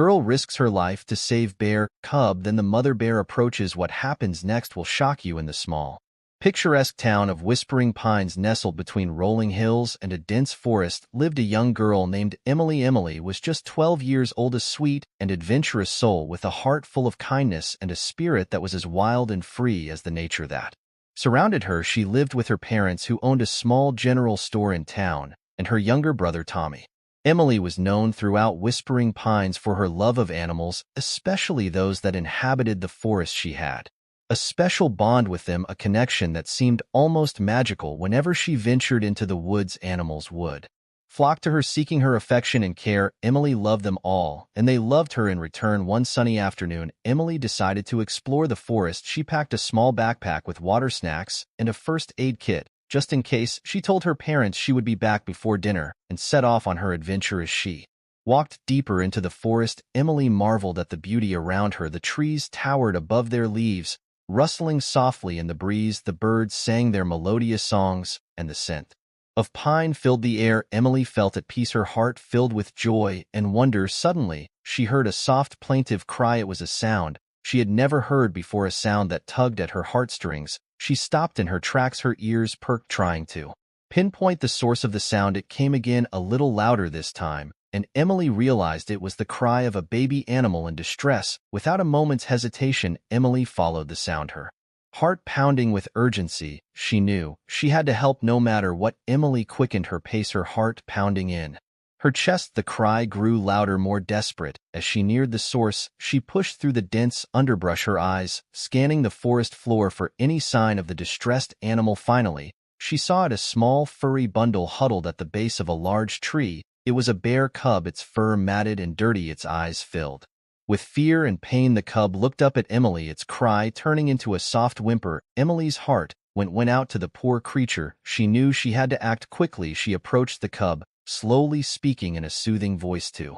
girl risks her life to save bear cub, then the mother bear approaches. What happens next will shock you. In the small, picturesque town of Whispering Pines, nestled between rolling hills and a dense forest, lived a young girl named Emily. Emily was just 12 years old, a sweet and adventurous soul with a heart full of kindness and a spirit that was as wild and free as the nature that surrounded her. She lived with her parents, who owned a small general store in town, and her younger brother Tommy. Emily was known throughout Whispering Pines for her love of animals, especially those that inhabited the forest. She had a special bond with them, a connection that seemed almost magical. Whenever she ventured into the woods, animals would flock to her, seeking her affection and care. Emily loved them all, and they loved her in return. One sunny afternoon, Emily decided to explore the forest. She packed a small backpack with water, snacks, and a first aid kit, just in case. She told her parents she would be back before dinner and set off on her adventure. As she walked deeper into the forest, Emily marveled at the beauty around her. The trees towered above, their leaves rustling softly in the breeze. The birds sang their melodious songs, and the scent of pine filled the air. Emily felt at peace, her heart filled with joy and wonder. Suddenly, she heard a soft, plaintive cry. It was a sound she had never heard before, a sound that tugged at her heartstrings. She stopped in her tracks, her ears perked, trying to pinpoint the source of the sound. It came again, a little louder this time, and Emily realized it was the cry of a baby animal in distress. Without a moment's hesitation, Emily followed the sound, her heart pounding with urgency. She knew she had to help no matter what. Emily quickened her pace, her heart pounding in her chest. The cry grew louder, more desperate. As she neared the source, she pushed through the dense underbrush, her eyes scanning the forest floor for any sign of the distressed animal. Finally, she saw it, a small, furry bundle huddled at the base of a large tree. It was a bear cub, its fur matted and dirty, its eyes filled with fear and pain. The cub looked up at Emily, its cry turning into a soft whimper. Emily's heart went out to the poor creature. She knew she had to act quickly. She approached the cub, slowly speaking in a soothing voice to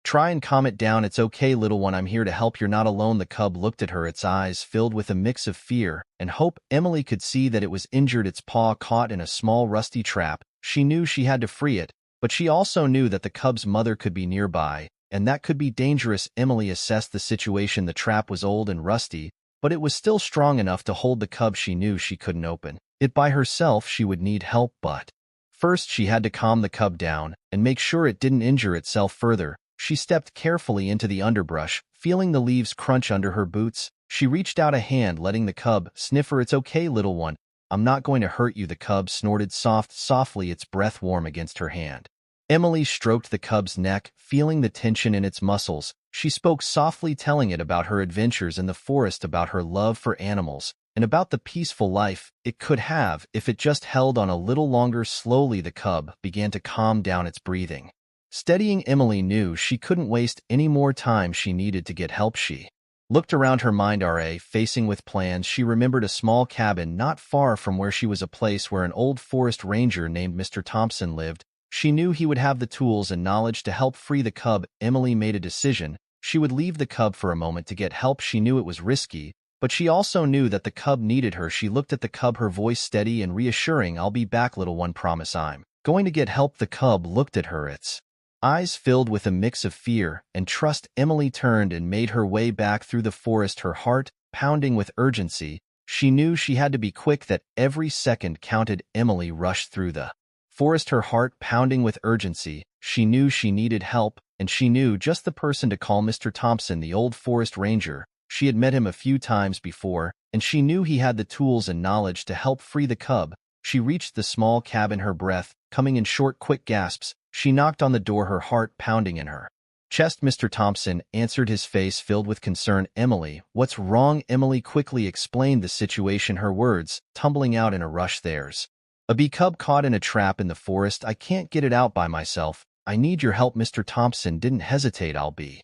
try and calm it down. "It's okay, little one. I'm here to help. You're not alone." The cub looked at her, its eyes filled with a mix of fear and hope. Emily could see that it was injured, its paw caught in a small rusty trap. She knew she had to free it, but she also knew that the cub's mother could be nearby, and that could be dangerous. Emily assessed the situation. The trap was old and rusty, but it was still strong enough to hold the cub. She knew she couldn't open it by herself. She would need help, but first she had to calm the cub down and make sure it didn't injure itself further. She stepped carefully into the underbrush, feeling the leaves crunch under her boots. She reached out a hand, letting the cub sniff her. "It's okay, little one. I'm not going to hurt you." The cub snorted softly, its breath warm against her hand. Emily stroked the cub's neck, feeling the tension in its muscles. She spoke softly, telling it about her adventures in the forest, about her love for animals, and about the peaceful life it could have if it just held on a little longer. Slowly, the cub began to calm down, its breathing steadying. Emily knew she couldn't waste any more time. She needed to get help. She looked around, her mind facing with plans. She remembered a small cabin not far from where she was, a place where an old forest ranger named Mr. Thompson lived. She knew he would have the tools and knowledge to help free the cub. Emily made a decision. She would leave the cub for a moment to get help. She knew it was risky, but she also knew that the cub needed her. She looked at the cub, her voice steady and reassuring. "I'll be back, little one. Promise I'm going to get help." The cub looked at her, its eyes filled with a mix of fear and trust. Emily turned and made her way back through the forest, her heart pounding with urgency. She knew she had to be quick, that every second counted. Emily rushed through the forest, her heart pounding with urgency. She knew she needed help, and she knew just the person to call: Mr. Thompson, the old forest ranger. She had met him a few times before, and she knew he had the tools and knowledge to help free the cub. She reached the small cabin, her breath coming in short, quick gasps. She knocked on the door, her heart pounding in her chest. Mr. Thompson answered, his face filled with concern. "Emily, what's wrong?" Emily quickly explained the situation, her words tumbling out in a rush. "There's a bee cub caught in a trap in the forest. I can't get it out by myself. I need your help." Mr. Thompson didn't hesitate. "I'll be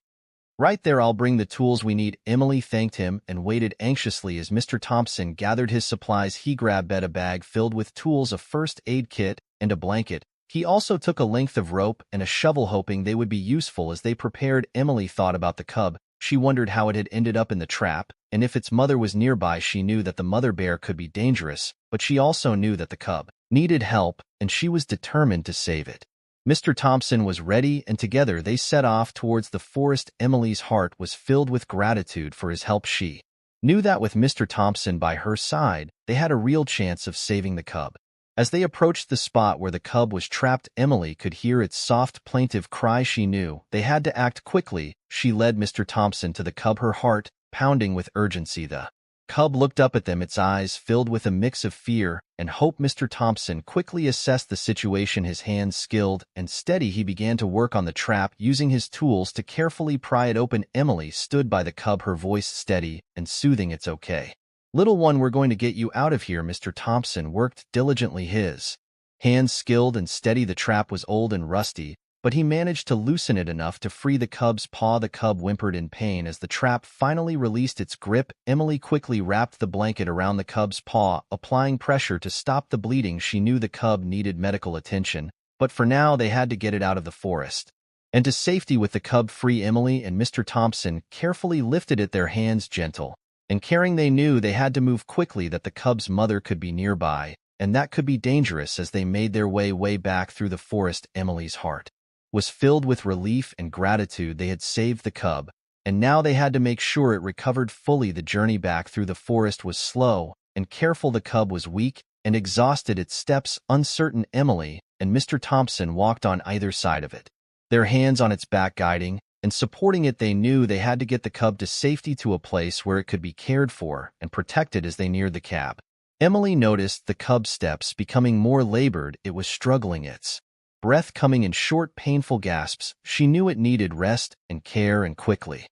right there. I'll bring the tools we need." Emily thanked him and waited anxiously as Mr. Thompson gathered his supplies. He grabbed a bag filled with tools, a first aid kit, and a blanket. He also took a length of rope and a shovel, hoping they would be useful as they prepared. Emily thought about the cub. She wondered how it had ended up in the trap, and if its mother was nearby. She knew that the mother bear could be dangerous, but she also knew that the cub needed help, and she was determined to save it. Mr. Thompson was ready, and together they set off towards the forest. Emily's heart was filled with gratitude for his help. She knew that with Mr. Thompson by her side, they had a real chance of saving the cub. As they approached the spot where the cub was trapped, Emily could hear its soft, plaintive cry. She knew they had to act quickly. She led Mr. Thompson to the cub, her heart pounding with urgency. The cub looked up at them, its eyes filled with a mix of fear and hope. Mr. Thompson quickly assessed the situation. His hands skilled and steady, he began to work on the trap, using his tools to carefully pry it open. Emily stood by the cub, her voice steady and soothing. "It's okay, little one, we're going to get you out of here." Mr. Thompson worked diligently, his hands skilled and steady. The trap was old and rusty, but he managed to loosen it enough to free the cub's paw. The cub whimpered in pain as the trap finally released its grip. Emily quickly wrapped the blanket around the cub's paw, applying pressure to stop the bleeding. She knew the cub needed medical attention, but for now they had to get it out of the forest and to safety. With the cub free, Emily and Mr. Thompson carefully lifted it, their hands gentle and caring. They knew they had to move quickly, that the cub's mother could be nearby, and that could be dangerous. As they made their way back through the forest, Emily's heart was filled with relief and gratitude. They had saved the cub, and now they had to make sure it recovered fully. The journey back through the forest was slow and careful. The cub was weak and exhausted, its steps uncertain. Emily and Mr. Thompson walked on either side of it, their hands on its back, guiding and supporting it. They knew they had to get the cub to safety, to a place where it could be cared for and protected. As they neared the cab, Emily noticed the cub's steps becoming more labored. It was struggling, its breath coming in short, painful gasps. She knew it needed rest and care, and quickly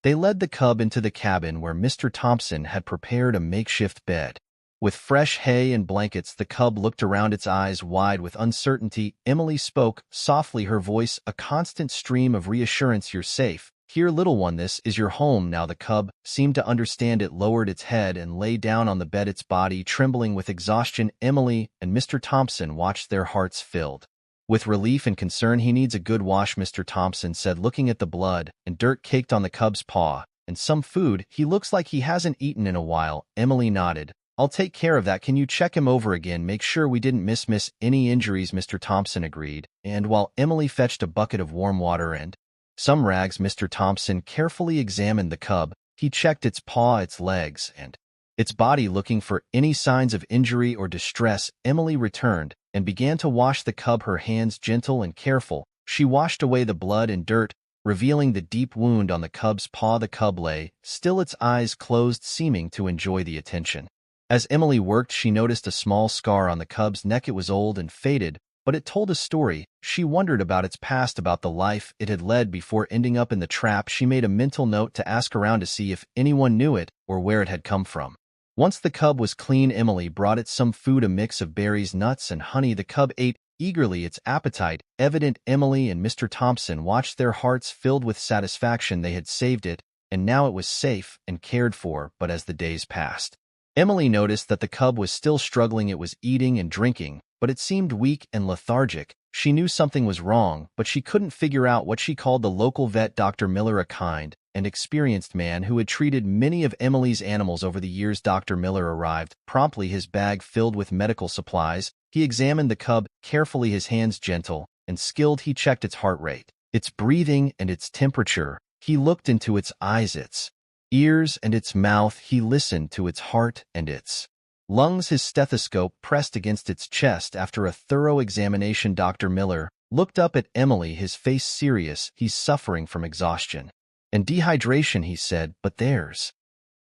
they led the cub into the cabin where Mr. Thompson had prepared a makeshift bed. With fresh hay and blankets, the cub looked around, its eyes wide with uncertainty. Emily spoke softly, her voice a constant stream of reassurance. "You're safe here, little one. This is your home now." The cub seemed to understand. It lowered its head and lay down on the bed, its body trembling with exhaustion. Emily and Mr. Thompson watched, their hearts filled with relief and concern. "He needs a good wash," Mr. Thompson said, looking at the blood and dirt caked on the cub's paw, "and some food. He looks like he hasn't eaten in a while." Emily nodded. "I'll take care of that. Can you check him over again? Make sure we didn't miss any injuries." Mr. Thompson agreed, and while Emily fetched a bucket of warm water and some rags, Mr. Thompson carefully examined the cub. He checked its paw, its legs, and its body, looking for any signs of injury or distress. Emily returned and began to wash the cub, her hands gentle and careful. She washed away the blood and dirt, revealing the deep wound on the cub's paw. The cub lay still, its eyes closed, seeming to enjoy the attention. As Emily worked, she noticed a small scar on the cub's neck. It was old and faded, but it told a story. She wondered about its past, about the life it had led before ending up in the trap. She made a mental note to ask around to see if anyone knew it or where it had come from. Once the cub was clean, Emily brought it some food, a mix of berries, nuts, and honey. The cub ate eagerly, its appetite evident. Emily and Mr. Thompson watched, their hearts filled with satisfaction. They had saved it, and now it was safe and cared for. But as the days passed, Emily noticed that the cub was still struggling. It was eating and drinking, but it seemed weak and lethargic. She knew something was wrong, but she couldn't figure out what. She called the local vet, Dr. Miller, a kind and experienced man who had treated many of Emily's animals over the years. Dr. Miller arrived promptly, his bag filled with medical supplies. He examined the cub carefully, his hands gentle and skilled. He checked its heart rate, its breathing, and its temperature. He looked into its eyes, its ears, and its mouth. He listened to its heart and its lungs, his stethoscope pressed against its chest. After a thorough examination, Dr. Miller looked up at Emily, his face serious. "He's suffering from exhaustion and dehydration," he said, "but there's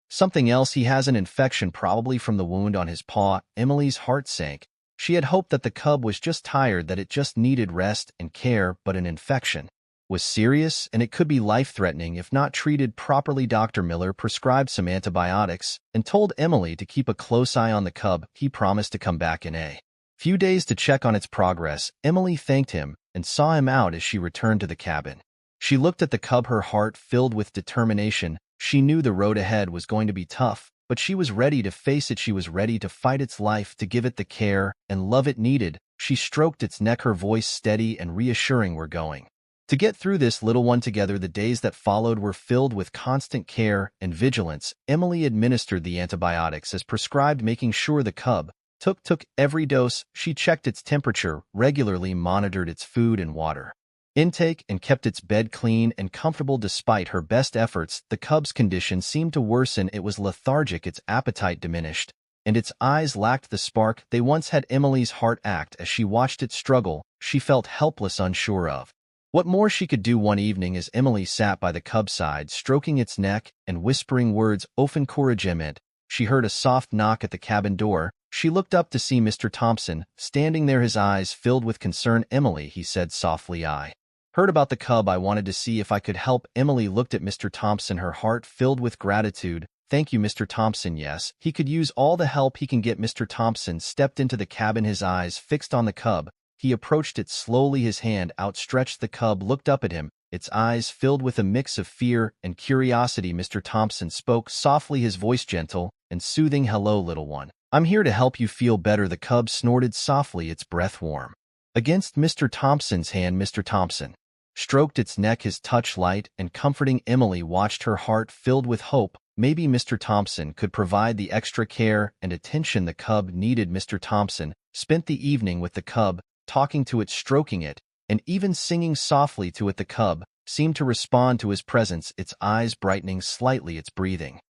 something else. He has an infection, probably from the wound on his paw." Emily's heart sank. She had hoped that the cub was just tired, that it just needed rest and care, but an infection was serious, and it could be life-threatening if not treated properly. Dr. Miller prescribed some antibiotics and told Emily to keep a close eye on the cub. He promised to come back in a few days to check on its progress. Emily thanked him and saw him out as she returned to the cabin. She looked at the cub, her heart filled with determination. She knew the road ahead was going to be tough, but she was ready to face it. She was ready to fight its life, to give it the care and love it needed. She stroked its neck, her voice steady and reassuring. "We're going to get through this, little one, together." The days that followed were filled with constant care and vigilance. Emily administered the antibiotics as prescribed, making sure the cub Took every dose. She checked its temperature, regularly monitored its food and water intake, and kept its bed clean and comfortable. Despite her best efforts, the cub's condition seemed to worsen. It was lethargic, its appetite diminished, and its eyes lacked the spark they once had. Emily's heart ached as she watched it struggle. She felt helpless, unsure of what more she could do. One evening, as Emily sat by the cub's side, stroking its neck and whispering words of encouragement, she heard a soft knock at the cabin door. She looked up to see Mr. Thompson, standing there, his eyes filled with concern. "Emily," he said softly, "I heard about the cub. I wanted to see if I could help." Emily looked at Mr. Thompson, her heart filled with gratitude. "Thank you, Mr. Thompson. Yes, he could use all the help he can get." Mr. Thompson stepped into the cabin, his eyes fixed on the cub. He approached it slowly, his hand outstretched. The cub looked up at him, its eyes filled with a mix of fear and curiosity. Mr. Thompson spoke softly, his voice gentle and soothing. "Hello, little one. I'm here to help you feel better." The cub snorted softly, its breath warm against Mr. Thompson's hand. Mr. Thompson stroked its neck, his touch light and comforting. Emily watched, her heart filled with hope. Maybe Mr. Thompson could provide the extra care and attention the cub needed. Mr. Thompson spent the evening with the cub, talking to it, stroking it, and even singing softly to it. The cub seemed to respond to his presence, its eyes brightening slightly, its breathing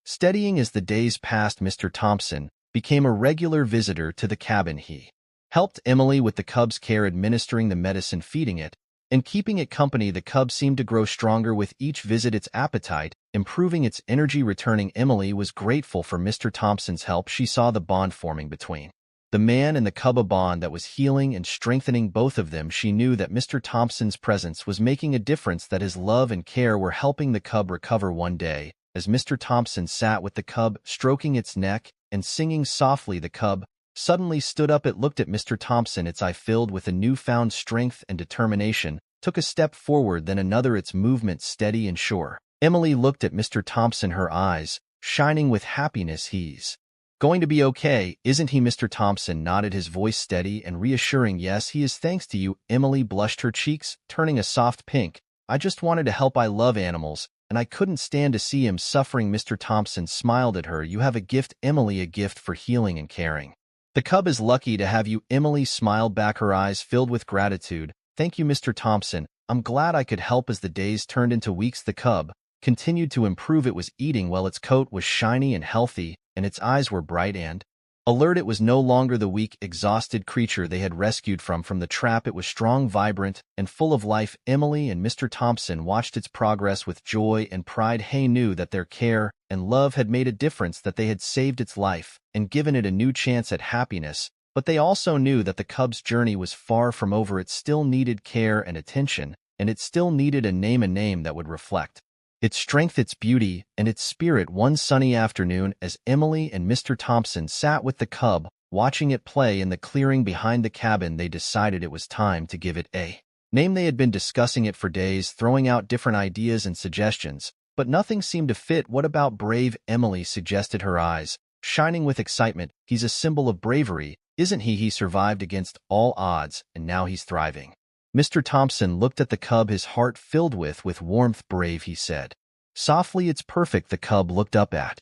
steadying. As the days passed, Mr. Thompson became a regular visitor to the cabin. He helped Emily with the cub's care, administering the medicine, feeding it, and keeping it company. The cub seemed to grow stronger with each visit, its appetite improving, its energy returning. Emily was grateful for Mr. Thompson's help. She saw the bond forming between the man and the cub, a bond that was healing and strengthening both of them. She knew that Mr. Thompson's presence was making a difference, that his love and care were helping the cub recover. One day, as Mr. Thompson sat with the cub, stroking its neck and singing softly, the cub suddenly stood up. It looked at Mr. Thompson, its eye filled with a newfound strength and determination, took a step forward, then another, its movement steady and sure. Emily looked at Mr. Thompson, her eyes shining with happiness. "He's going to be okay, isn't he?" Mr. Thompson nodded, his voice steady and reassuring. "Yes, he is, thanks to you." Emily blushed, her cheeks turning a soft pink. "I just wanted to help. I love animals, and I couldn't stand to see him suffering." Mr. Thompson smiled at her. "You have a gift, Emily, a gift for healing and caring. The cub is lucky to have you." Emily smiled back, her eyes filled with gratitude. "Thank you, Mr. Thompson. I'm glad I could help." As the days turned into weeks, the cub continued to improve. It was eating well, its coat was shiny and healthy, and its eyes were bright and alert. It was no longer the weak, exhausted creature they had rescued from the trap. It was strong, vibrant, and full of life. Emily and Mr. Thompson watched its progress with joy and pride. They knew that their care and love had made a difference, that they had saved its life and given it a new chance at happiness. But they also knew that the cub's journey was far from over. It still needed care and attention, and it still needed a name that would reflect its strength, its beauty, and its spirit. One sunny afternoon, as Emily and Mr. Thompson sat with the cub, watching it play in the clearing behind the cabin, they decided it was time to give it a name. They had been discussing it for days, throwing out different ideas and suggestions, but nothing seemed to fit. "What about Brave?" Emily suggested, her eyes shining with excitement. "He's a symbol of bravery, isn't he? He survived against all odds, and now he's thriving." Mr. Thompson looked at the cub, his heart filled with warmth. "Brave," he said softly. "It's perfect." The cub looked up at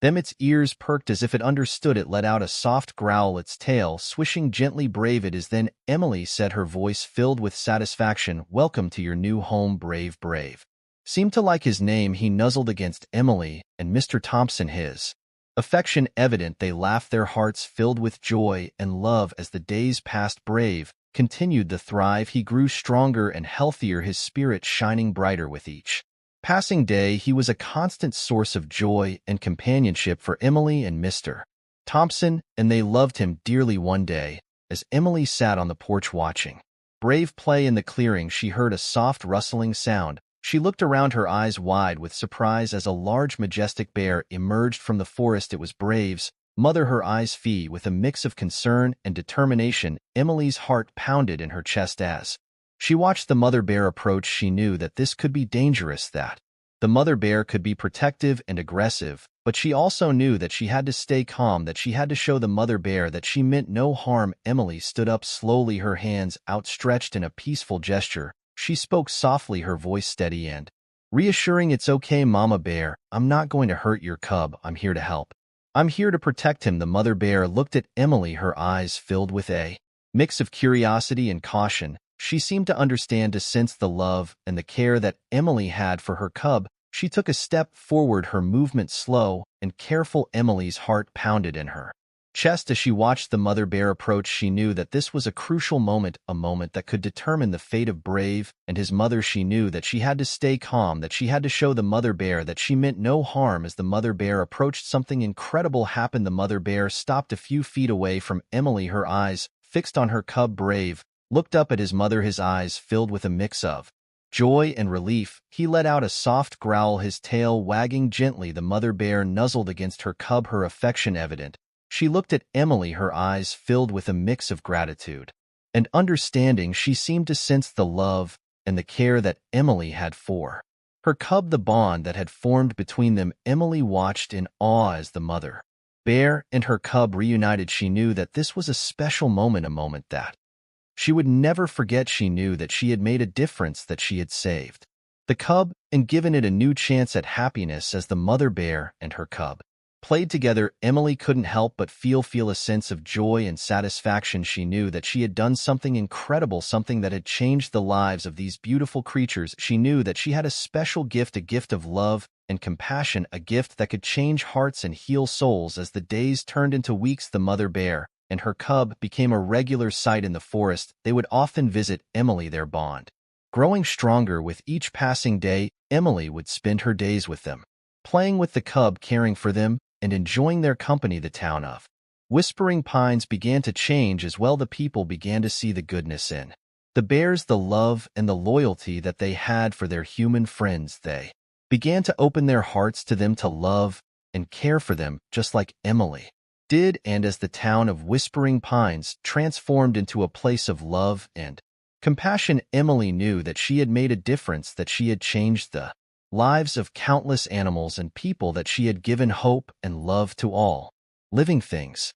them, its ears perked as if it understood. It let out a soft growl, its tail swishing gently. "Brave it is then," Emily said, her voice filled with satisfaction. "Welcome to your new home, Brave." Brave seemed to like his name. He nuzzled against Emily and Mr. Thompson, his affection evident. They laughed, their hearts filled with joy and love. As the days passed, Brave continued to thrive. He grew stronger and healthier, his spirit shining brighter with each passing day. He was a constant source of joy and companionship for Emily and Mr. Thompson, and they loved him dearly. One day, as Emily sat on the porch watching Brave play in the clearing, she heard a soft rustling sound. She looked around, her eyes wide with surprise, as a large, majestic bear emerged from the forest. It was Brave's mother, her eyes filled with a mix of concern and determination. Emily's heart pounded in her chest as she watched the mother bear approach. She knew that this could be dangerous, that the mother bear could be protective and aggressive, but she also knew that she had to stay calm, that she had to show the mother bear that she meant no harm. Emily stood up slowly, her hands outstretched in a peaceful gesture. She spoke softly, her voice steady and reassuring. "It's okay, Mama Bear. I'm not going to hurt your cub. I'm here to help." I'm here to protect him. The mother bear looked at Emily, her eyes filled with a mix of curiosity and caution. She seemed to understand, to sense the love and the care that Emily had for her cub. She took a step forward, her movement slow and careful. Emily's heart pounded in her chest as she watched the mother bear approach. She knew that this was a crucial moment, a moment that could determine the fate of Brave and his mother. She knew that she had to stay calm, that she had to show the mother bear that she meant no harm. As the mother bear approached, something incredible happened. The mother bear stopped a few feet away from Emily, her eyes fixed on her cub. Brave looked up at his mother, his eyes filled with a mix of joy and relief. He let out a soft growl, his tail wagging gently. The mother bear nuzzled against her cub, her affection evident. She looked at Emily, her eyes filled with a mix of gratitude and understanding. She seemed to sense the love and the care that Emily had for her cub, the bond that had formed between them. Emily watched in awe as the mother bear and her cub reunited. She knew that this was a special moment, a moment that she would never forget. She knew that she had made a difference, that she had saved the cub and given it a new chance at happiness. As the mother bear and her cub played together, Emily couldn't help but feel a sense of joy and satisfaction. She knew that she had done something incredible, something that had changed the lives of these beautiful creatures. She knew that she had a special gift, a gift of love and compassion, a gift that could change hearts and heal souls. As the days turned into weeks, the mother bear and her cub became a regular sight in the forest. They would often visit Emily, their bond growing stronger with each passing day. Emily would spend her days with them, playing with the cub, caring for them, and enjoying their company. The town of Whispering Pines began to change as well. The people began to see the goodness in the bears, the love and the loyalty that they had for their human friends. They began to open their hearts to them, to love and care for them, just like Emily did. And as the town of Whispering Pines transformed into a place of love and compassion, Emily knew that she had made a difference, that she had changed the lives of countless animals and people, that she had given hope and love to all living things.